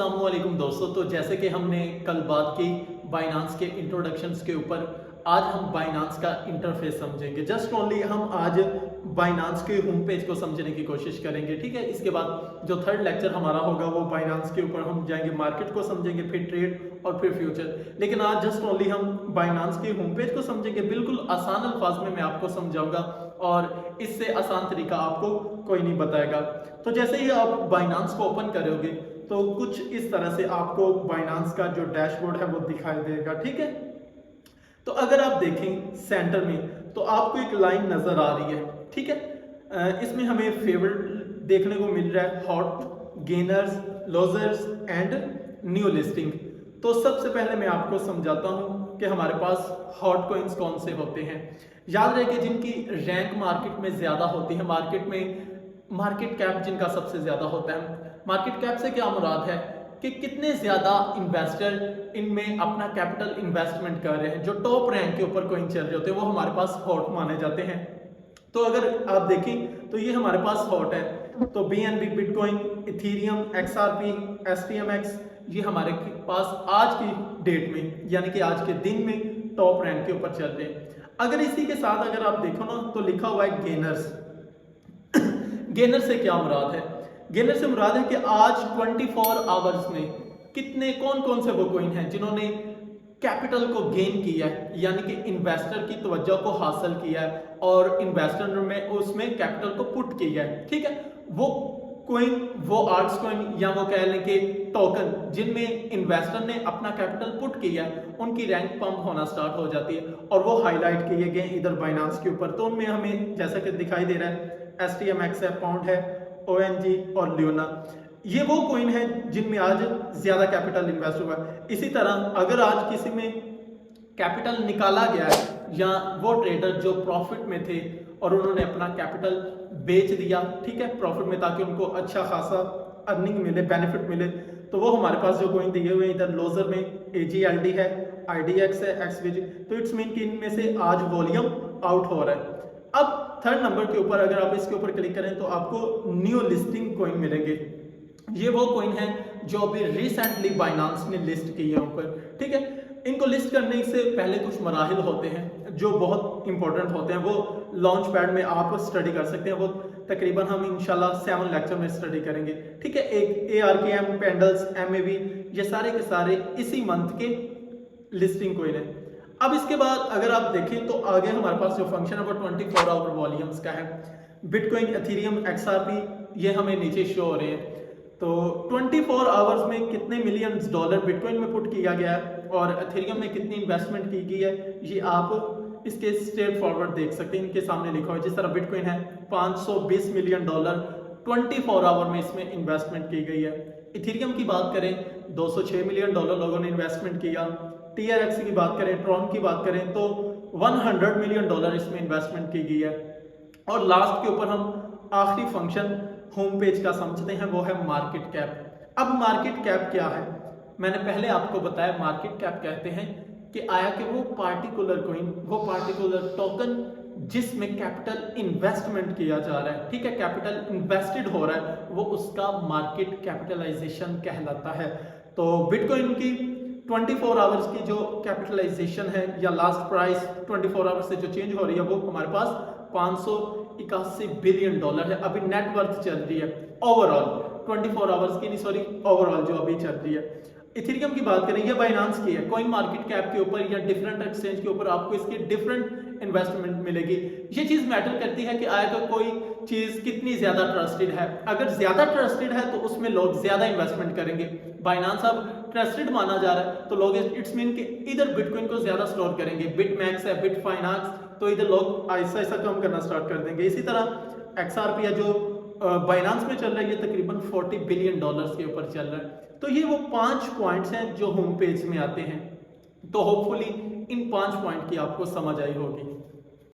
अस्सलाम वालेकुम दोस्तों। तो जैसे कि हमने कल बात की बाइनांस के इंट्रोडक्शंस के ऊपर, आज हम बाइनांस का इंटरफेस समझेंगे। जस्ट ओनली हम आज बाइनांस के होम पेज को समझने की कोशिश करेंगे, ठीक है। इसके बाद जो थर्ड लेक्चर हमारा होगा वो बाइनांस के ऊपर हम जाएंगे, मार्केट को समझेंगे, फिर ट्रेड और फिर फ्यूचर। लेकिन आज जस्ट ओनली हम बाइनांस के होम पेज को समझेंगे। बिल्कुल आसान अल्फाज में मैं आपको समझाऊंगा और इससे आसान तरीका आपको कोई नहीं बताएगा। तो जैसे ही आप बाइनांस को ओपन करोगे तो कुछ इस तरह से आपको बाइनांस का जो डैशबोर्ड है वो दिखाई देगा, ठीक है। तो अगर आप देखें सेंटर में तो आपको एक लाइन नजर आ रही है, ठीक है। इसमें हमें फेवरेट देखने को मिल रहा है, hot, gainers, losers and new listing. तो सबसे पहले मैं आपको समझाता हूं कि हमारे पास हॉट कॉइन्स कौन से होते हैं। याद रहे कि जिनकी रैंक मार्केट में ज्यादा होती है, मार्केट में मार्केट कैप जिनका सबसे ज्यादा होता है। मार्केट कैप से क्या मुराद है कि कितने ज्यादा इन्वेस्टर इनमें अपना कैपिटल इन्वेस्टमेंट कर रहे हैं। जो टॉप रैंक के ऊपर कॉइन चल रहे होते हैं वो हमारे पास हॉट माने जाते हैं। तो अगर आप देखें तो ये हमारे पास हॉट है। तो BNB, bitcoin, Ethereum, XRP, STMX ये हमारे पास आज की डेट में यानी कि आज के दिन में टॉप रैंक के ऊपर चल रहे हैं। अगर इसी के साथ अगर आप देखो ना तो लिखा हुआ है गेनर्स। गेनर से क्या मुराद है? गेनर से मुराद है कि आज 24 आवर्स में कितने कौन कौन से वो कॉइन हैं जिन्होंने कैपिटल को गेन किया है, यानी कि इन्वेस्टर की तवज्जो को हासिल किया है और इन्वेस्टर में उसमें कैपिटल को पुट किया है, ठीक है। वो कॉइन, वो आर्ट्स कॉइन या वो कह लें कि टोकन जिनमें इन्वेस्टर ने अपना कैपिटल पुट किया है, उनकी रैंक पंप होना स्टार्ट हो जाती है और वो हाईलाइट किए गए इधर बाइनांस के ऊपर। तो उनमें हमें जैसा कि दिखाई दे रहा है STMX है, पाउंड है, ONG और ल्यूना। ये वो कॉइन है जिनमें आज ज्यादा कैपिटल इन्वेस्ट हुआ है। इसी तरह अगर आज किसी में कैपिटल निकाला गया है या वो ट्रेडर जो प्रॉफिट में थे और उन्होंने अपना कैपिटल बेच दिया, ठीक है, प्रॉफिट में, ताकि उनको अच्छा खासा अर्निंग मिले, बेनिफिट मिले, तो वो हमारे पास जो कॉइन दिए हुए हैं इधर लोजर में AGLD है, IDX है, XVG। तो इट्स मीन कि इनमें से आज वॉल्यूम आउट हो रहा है। अब थर्ड नंबर के ऊपर अगर आप इसके ऊपर क्लिक करें तो आपको न्यू लिस्टिंग कॉइन मिलेंगे। ये वो कॉइन है जो अभी रिसेंटली बाइनांस ने लिस्ट की है ऊपर, ठीक है। इनको लिस्ट करने से पहले कुछ मराहिल होते हैं जो बहुत इंपॉर्टेंट होते हैं। वो लॉन्च पैड में आप स्टडी कर सकते हैं। वो तकरीबन हम इंशाल्लाह 7 लेक्चर में स्टडी करेंगे, ठीक है। एक ARKM, पेंडल्स, MAV ये सारे के सारे इसी मंथ के लिस्टिंग कॉइन है। अब इसके बाद अगर आप देखें तो आगे हमारे पास जो फंक्शन है वो 24 आवर वॉल्यूम्स का है। बिटकॉइन, इथेरियम, XRP ये हमें नीचे शो हो रहे हैं। तो 24 आवर्स में कितने मिलियंस डॉलर बिटकॉइन में पुट किया गया है और इथेरियम में कितनी इन्वेस्टमेंट की गई है, ये आप इसके स्ट्रेट फॉरवर्ड देख सकते हैं। इनके सामने लिखा हुआ है। जिस तरह बिटकॉइन है 520 मिलियन डॉलर 24 आवर में इसमें इन्वेस्टमेंट की गई है। इथेरियम की बात करें 206 मिलियन डॉलर लोगों ने इन्वेस्टमेंट किया। TRX की बात करें, ट्रॉन की बात करें तो 100 मिलियन डॉलर इसमें इन्वेस्टमेंट की गई है। और लास्ट के ऊपर हम आखिरी फंक्शन होम पेज का समझते हैं, वो है मार्केट कैप। अब मार्केट कैप क्या है? मैंने पहले आपको बताया मार्केट कैप कहते हैं कि आया कि वो पार्टिकुलर कॉइन, वो पार्टिकुलर टोकन जिसमें कैपिटल इन्वेस्टमेंट किया जा रहा है, ठीक है, कैपिटल इन्वेस्टेड हो रहा है, वो उसका मार्केट कैपिटलाइजेशन कहलाता है। तो बिटकॉइन की 24 आवर्स की जो कैपिटलाइजेशन है या लास्ट प्राइस 24 आवर्स से जो चेंज हो रही है वो हमारे पास 581 बिलियन डॉलर है। अभी नेटवर्थ चल रही है ओवरऑल 24 आवर्स की, नहीं सॉरी, ओवरऑल जो अभी चल रही है। इथेरियम की बात करें, ये बाइनांस की है। कॉइन मार्केट कैप के ऊपर या डिफरेंट एक्सचेंज के ऊपर आपको इसकी डिफरेंट इन्वेस्टमेंट मिलेगी। ये चीज मैटर करती है कि आया कोई चीज कितनी ज्यादा ट्रस्टेड है। अगर ज्यादा ट्रस्टेड है तो उसमें लोग ज्यादा इन्वेस्टमेंट करेंगे। बाइनांस अब ट्रस्टेड माना जा रहा है तो लोग इट्स मीन कि इधर बिटकॉइन को ज्यादा स्टोर करेंगे। बिटमैक्स है, बिटफाइनेंस, तो इधर लोग ऐसा ऐसा कम करना स्टार्ट कर देंगे। इसी तरह XRP है जो बाइनांस में चल रहा है, ये तकरीबन 40 बिलियन डॉलर्स के ऊपर चल रहा है। तो ये वो 5 पॉइंट्स हैं जो होम पेज में आते हैं। तो होपफुली इन 5 पॉइंट की आपको समझ आई होगी।